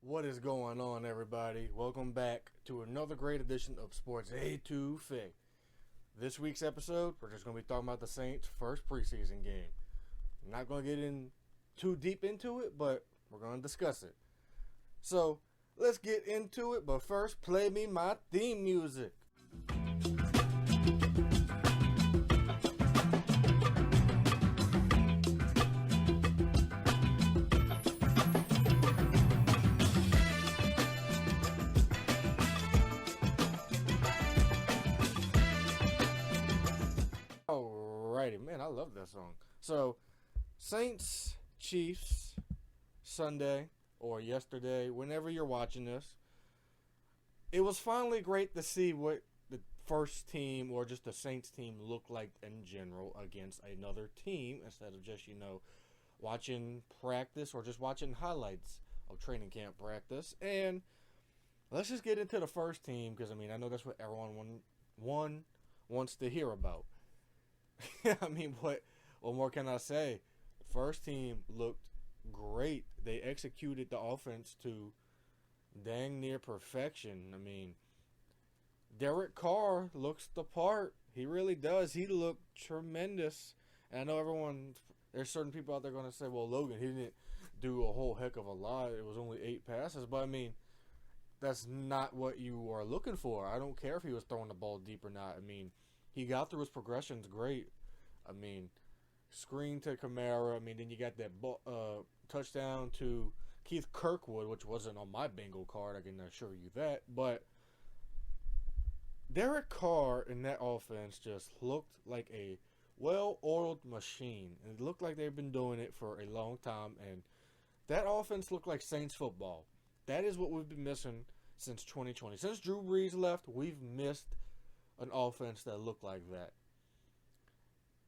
What is going on, everybody? Welcome back to another great edition of Sports A to Fig. This week's episode, we're just going to be talking about the Saints' first preseason game. I'm not going to get in too deep into it, but we're going to discuss it. So, let's get into it, but first, play me my theme music. Alrighty, man, I love that song. So, Saints, Chiefs, Sunday, or yesterday, whenever you're watching this, it was finally great to see what the first team or just the Saints team looked like in general against another team instead of just, watching practice or just watching highlights of training camp practice. And let's just get into the first team because, I know that's what everyone wants to hear about. What more can I say? The first team looked great. They executed the offense to dang near perfection. Derek Carr looks the part. He really does. He looked tremendous. And I know there's certain people out there going to say, well, Logan, he didn't do a whole heck of a lot. It was only 8 passes. But, that's not what you are looking for. I don't care if he was throwing the ball deep or not. He got through his progressions great. Screen to Kamara. Then you got that touchdown to Keith Kirkwood, which wasn't on my bingo card. I can assure you that. But Derek Carr in that offense just looked like a well-oiled machine. And it looked like they've been doing it for a long time. And that offense looked like Saints football. That is what we've been missing since 2020. Since Drew Brees left, we've missed an offense that looked like that.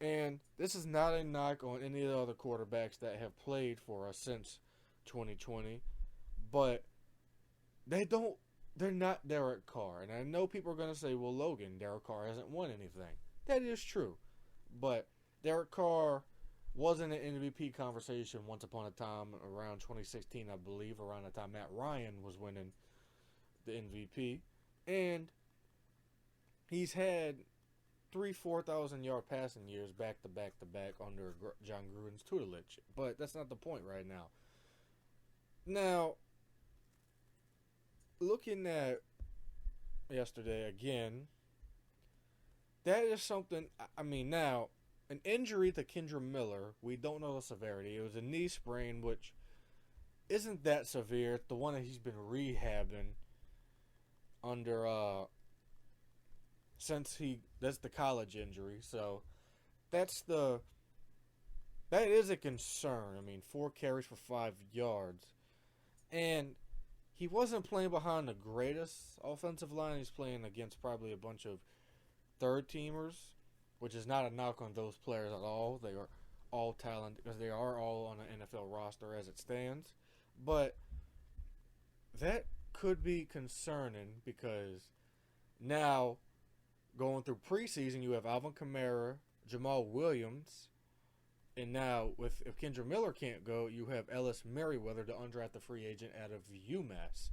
And this is not a knock on any of the other quarterbacks that have played for us since 2020, but they're not Derek Carr. And I know people are going to say, well, Logan, Derek Carr hasn't won anything. That is true. But Derek Carr was in an MVP conversation once upon a time around 2016, I believe, around the time Matt Ryan was winning the MVP. And he's had 4,000 yard passing years back to back under John Gruden's tutelage. But that's not the point right now. Now, looking at yesterday again, that is something. Now, an injury to Kendra Miller, we don't know the severity. It was a knee sprain, which isn't that severe. It's the one that he's been rehabbing under that's the college injury, so that is a concern. 4 carries for 5 yards, and he wasn't playing behind the greatest offensive line. He's playing against probably a bunch of third teamers, which is not a knock on those players at all. They are all talented because they are all on an NFL roster as it stands, but that could be concerning because now, going through preseason, you have Alvin Kamara, Jamal Williams, and now if Kendra Miller can't go, you have Ellis Merriweather, the undrafted free agent out of UMass,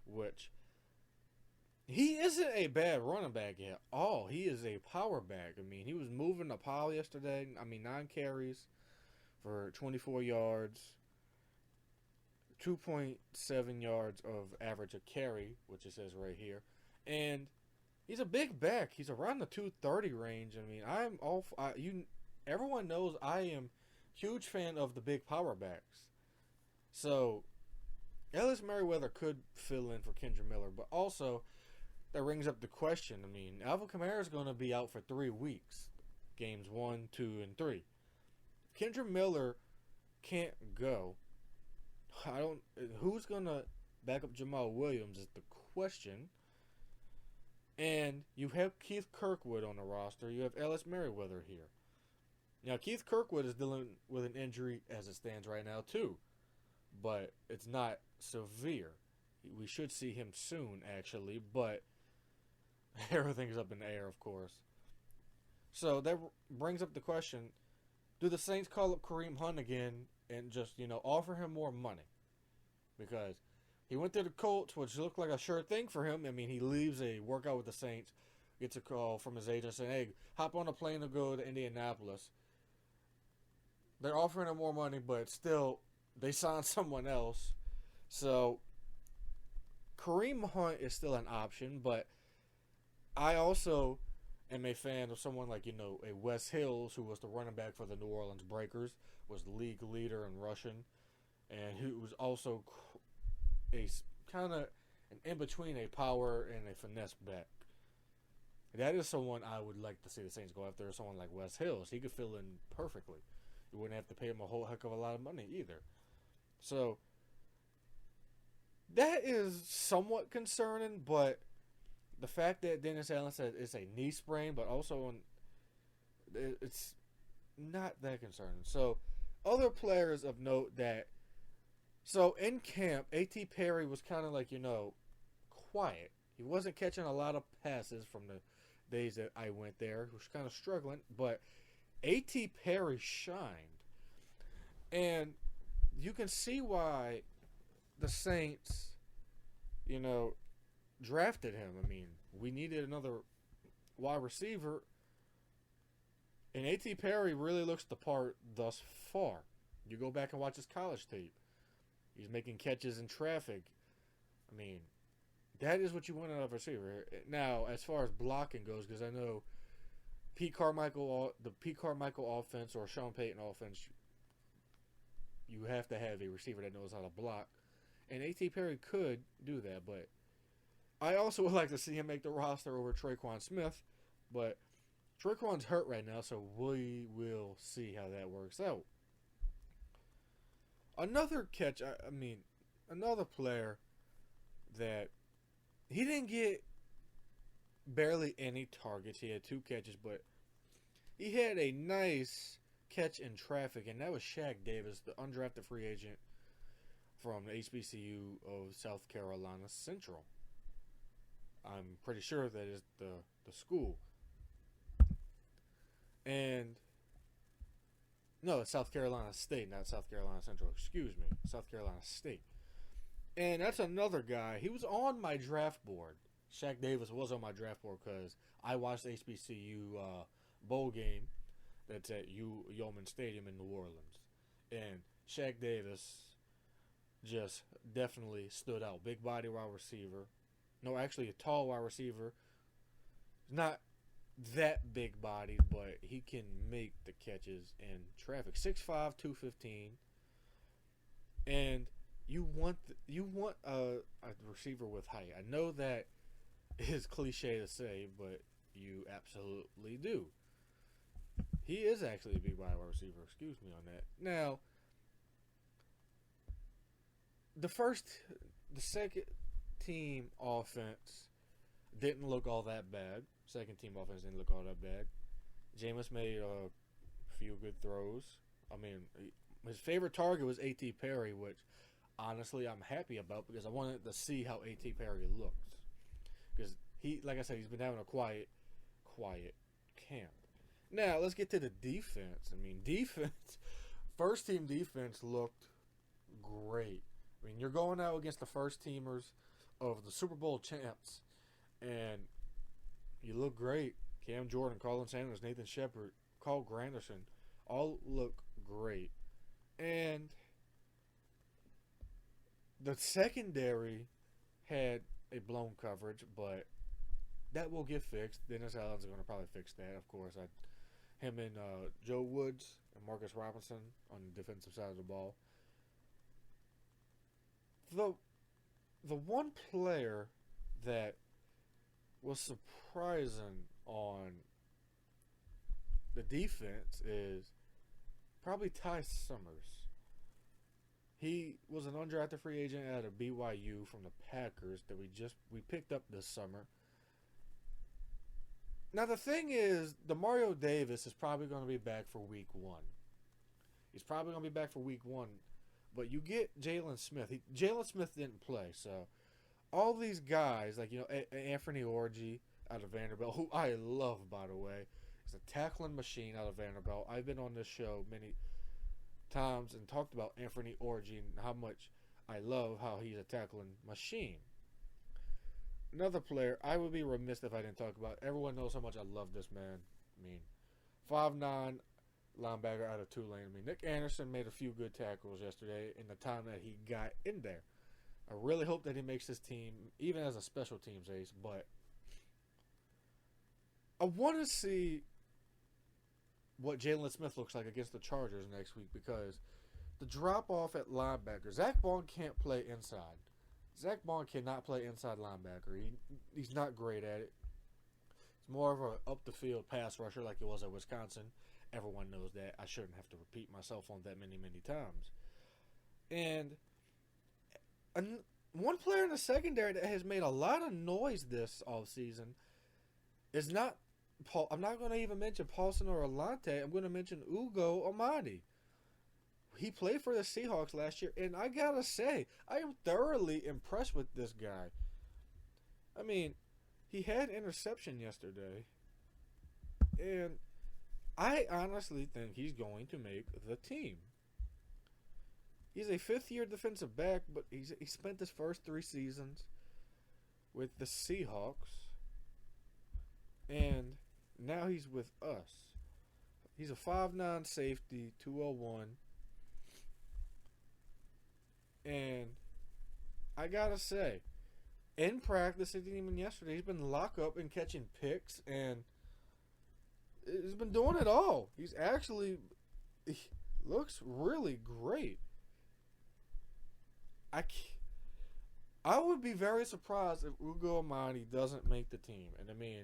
which he isn't a bad running back at all. He is a power back. He was moving the pile yesterday. 9 carries for 24 yards, 2.7 yards of average a carry, which it says right here, and he's a big back. He's around the 230 range. Everyone knows I am a huge fan of the big power backs. So, Ellis Merriweather could fill in for Kendra Miller, but also that brings up the question. Alvin Kamara is going to be out for 3 weeks, games 1, 2, and 3. If Kendra Miller can't go, who's going to back up Jamal Williams is the question. And you have Keith Kirkwood on the roster. You have Ellis Merriweather here. Now, Keith Kirkwood is dealing with an injury as it stands right now, too. But it's not severe. We should see him soon, actually. But everything's up in the air, of course. So that brings up the question, do the Saints call up Kareem Hunt again and just, offer him more money? Because He went to the Colts, which looked like a sure thing for him. I mean, he leaves a workout with the Saints, gets a call from his agent saying, hey, hop on a plane to go to Indianapolis. They're offering him more money, but still, they signed someone else. So, Kareem Hunt is still an option, but I also am a fan of someone like, a Wes Hills, who was the running back for the New Orleans Breakers, was the league leader in rushing, and who was also a kind of an in-between a power and a finesse back. That is someone I would like to see the Saints go after, someone like Wes Hills. He could fill in perfectly. You wouldn't have to pay him a whole heck of a lot of money either. So, that is somewhat concerning, but the fact that Dennis Allen said it's a knee sprain, but also it's not that concerning. So, other players of note that, so in camp, A.T. Perry was kind of like, quiet. He wasn't catching a lot of passes from the days that I went there. He was kind of struggling, but A.T. Perry shined. And you can see why the Saints, drafted him. I mean, we needed another wide receiver, and A.T. Perry really looks the part thus far. You go back and watch his college tape. He's making catches in traffic. I mean, that is what you want out of a receiver. Now, as far as blocking goes, because I know the Pete Carmichael offense or Sean Payton offense, you have to have a receiver that knows how to block. And A.T. Perry could do that, but I also would like to see him make the roster over Traquan Smith. But Traquan's hurt right now, so we will see how that works out. Another player that he didn't get barely any targets. He had 2 catches, but he had a nice catch in traffic, and that was Shaq Davis, the undrafted free agent from the HBCU of South Carolina Central. I'm pretty sure that is the school. And no, it's South Carolina State, not South Carolina Central. Excuse me. South Carolina State. And that's another guy. He was on my draft board. Shaq Davis was on my draft board because I watched the HBCU bowl game that's at Yeoman Stadium in New Orleans. And Shaq Davis just definitely stood out. Big body wide receiver. No, actually a tall wide receiver. Not that big body, but he can make the catches in traffic. 6'5", 215. And you want a receiver with height. I know that is cliche to say, but you absolutely do. He is actually a big body wide receiver. Excuse me on that. Now, the second team offense didn't look all that bad. Second team offense didn't look all that bad. Jameis made a few good throws. I mean, his favorite target was A.T. Perry, which honestly I'm happy about because I wanted to see how A.T. Perry looks. Because like I said, he's been having a quiet camp. Now, let's get to the defense. I mean, first team defense looked great. I mean, you're going out against the first teamers of the Super Bowl champs, and you look great. Cam Jordan, Colin Sanders, Nathan Shepard, Carl Granderson, all look great. And the secondary had a blown coverage, but that will get fixed. Dennis Allen's going to probably fix that, of course. Him and Joe Woods and Marcus Robinson on the defensive side of the ball. The one player that was surprising on the defense is probably Ty Summers. He was an undrafted free agent out of BYU from the Packers that we picked up this summer. Now the thing is, Demario Davis is probably going to be back for week 1. He's probably going to be back for week 1. But you get Jalen Smith. Jalen Smith didn't play, so all these guys, like, Anthony Orji out of Vanderbilt, who I love, by the way. He's a tackling machine out of Vanderbilt. I've been on this show many times and talked about Anthony Orji and how much I love how he's a tackling machine. Another player, I would be remiss if I didn't talk about. Everyone knows how much I love this man. I mean, 5'9" linebacker out of Tulane. I mean, Nick Anderson made a few good tackles yesterday in the time that he got in there. I really hope that he makes his team, even as a special teams ace. But I want to see what Jalen Smith looks like against the Chargers next week, because the drop off at linebacker, Zach Bond can't play inside. Zach Bond cannot play inside linebacker. He's not great at it. He's more of a up the field pass rusher like he was at Wisconsin. Everyone knows that. I shouldn't have to repeat myself on that many times. And one player in the secondary that has made a lot of noise this offseason is not Paul. I'm not going to even mention Paulson or Alante. I'm going to mention Ugo Amadi. He played for the Seahawks last year, and I got to say, I am thoroughly impressed with this guy. I mean, he had interception yesterday, and I honestly think he's going to make the team. He's a fifth-year defensive back, but he spent his first 3 seasons with the Seahawks, and now he's with us. He's a 5'9" safety, 201. And I gotta say, in practice, and even yesterday, he's been locked up and catching picks, and he's been doing it all. He looks really great. I would be very surprised if Ugo Amadi doesn't make the team. And I mean,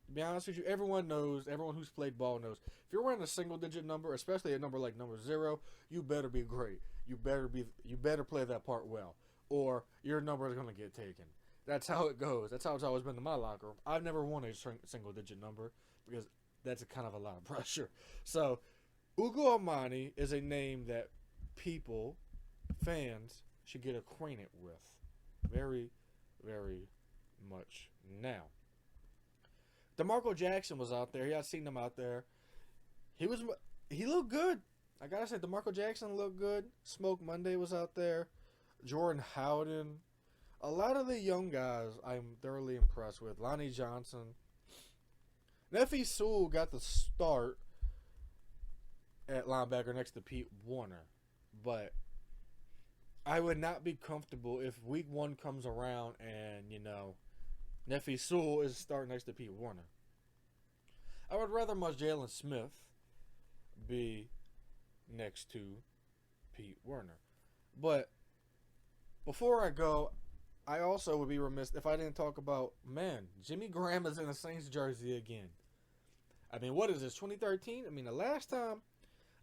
to be honest with you, everyone who's played ball knows, if you're wearing a single-digit number, especially a number like number 0, you better be great. You better play that part well, or your number is going to get taken. That's how it goes. That's how it's always been in my locker room. I've never won a single-digit number because that's kind of a lot of pressure. So, Ugo Amadi is a name that fans, should get acquainted with very, very much now. DeMarco Jackson was out there. I seen him out there. He looked good. I gotta say, DeMarco Jackson looked good. Smoke Monday was out there. Jordan Howden. A lot of the young guys I'm thoroughly impressed with. Lonnie Johnson. Nephi Sewell got the start at linebacker next to Pete Warner. But I would not be comfortable if week 1 comes around and, Nephi Sewell is starting next to Pete Warner. I would rather much Jalen Smith be next to Pete Warner. But before I go, I also would be remiss if I didn't talk about, Jimmy Graham is in a Saints jersey again. I mean, what is this, 2013? I mean, the last time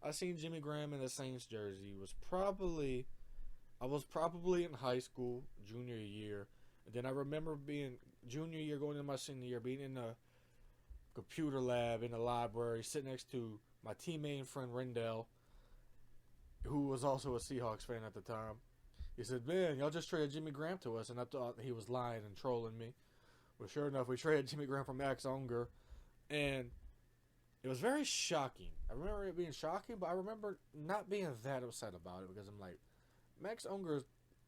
I seen Jimmy Graham in a Saints jersey was I was probably in high school, junior year. And then I remember being junior year, going into my senior year, being in the computer lab in the library, sitting next to my teammate and friend Rendell, who was also a Seahawks fan at the time. He said, "Man, y'all just traded Jimmy Graham to us," and I thought he was lying and trolling me. Well, sure enough, we traded Jimmy Graham for Max Unger, and it was very shocking. I remember it being shocking, but I remember not being that upset about it, because I'm like, Max Unger is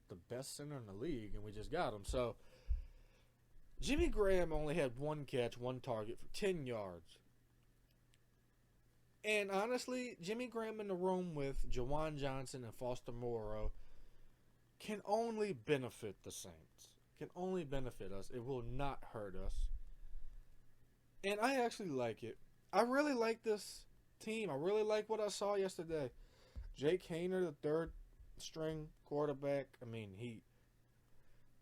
the best center in the league, and we just got him. So, Jimmy Graham only had 1 catch, 1 target for 10 yards. And honestly, Jimmy Graham in the room with Jawan Johnson and Foster Moreau can only benefit the Saints. Can only benefit us. It will not hurt us. And I actually like it. I really like this team. I really like what I saw yesterday. Jake Hayner, the 3rd string quarterback. I mean, he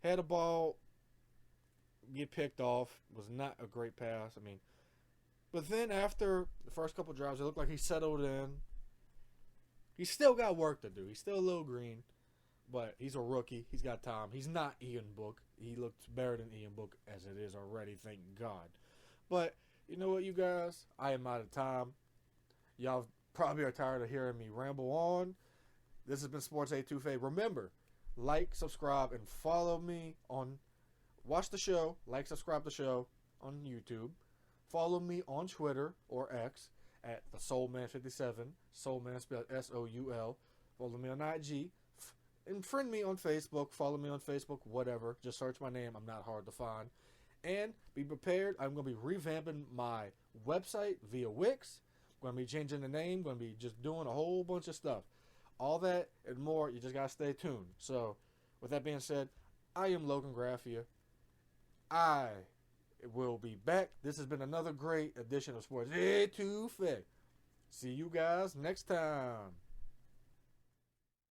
had a ball get picked off. Was not a great pass. I mean, but then after the first couple drives, it looked like he settled in. He's still got work to do. He's still a little green, but he's a rookie. He's got time. He's not Ian Book. He looks better than Ian Book as it is already, thank God. But you know what, you guys? I am out of time. Y'all probably are tired of hearing me ramble on. This has been Sports A2F. Remember, like, subscribe, and follow me on. Watch the show. Like, subscribe the show on YouTube. Follow me on Twitter or X at the Soulman57. Soulman spelled S-O-U-L. Follow me on IG And friend me on Facebook, follow me on Facebook, whatever. Just search my name. I'm not hard to find. And be prepared. I'm going to be revamping my website via Wix. I'm going to be changing the name. Going to be just doing a whole bunch of stuff. All that and more. You just got to stay tuned. So, with that being said, I am Logan Graffia. I will be back. This has been another great edition of Sports Etouffee. See you guys next time.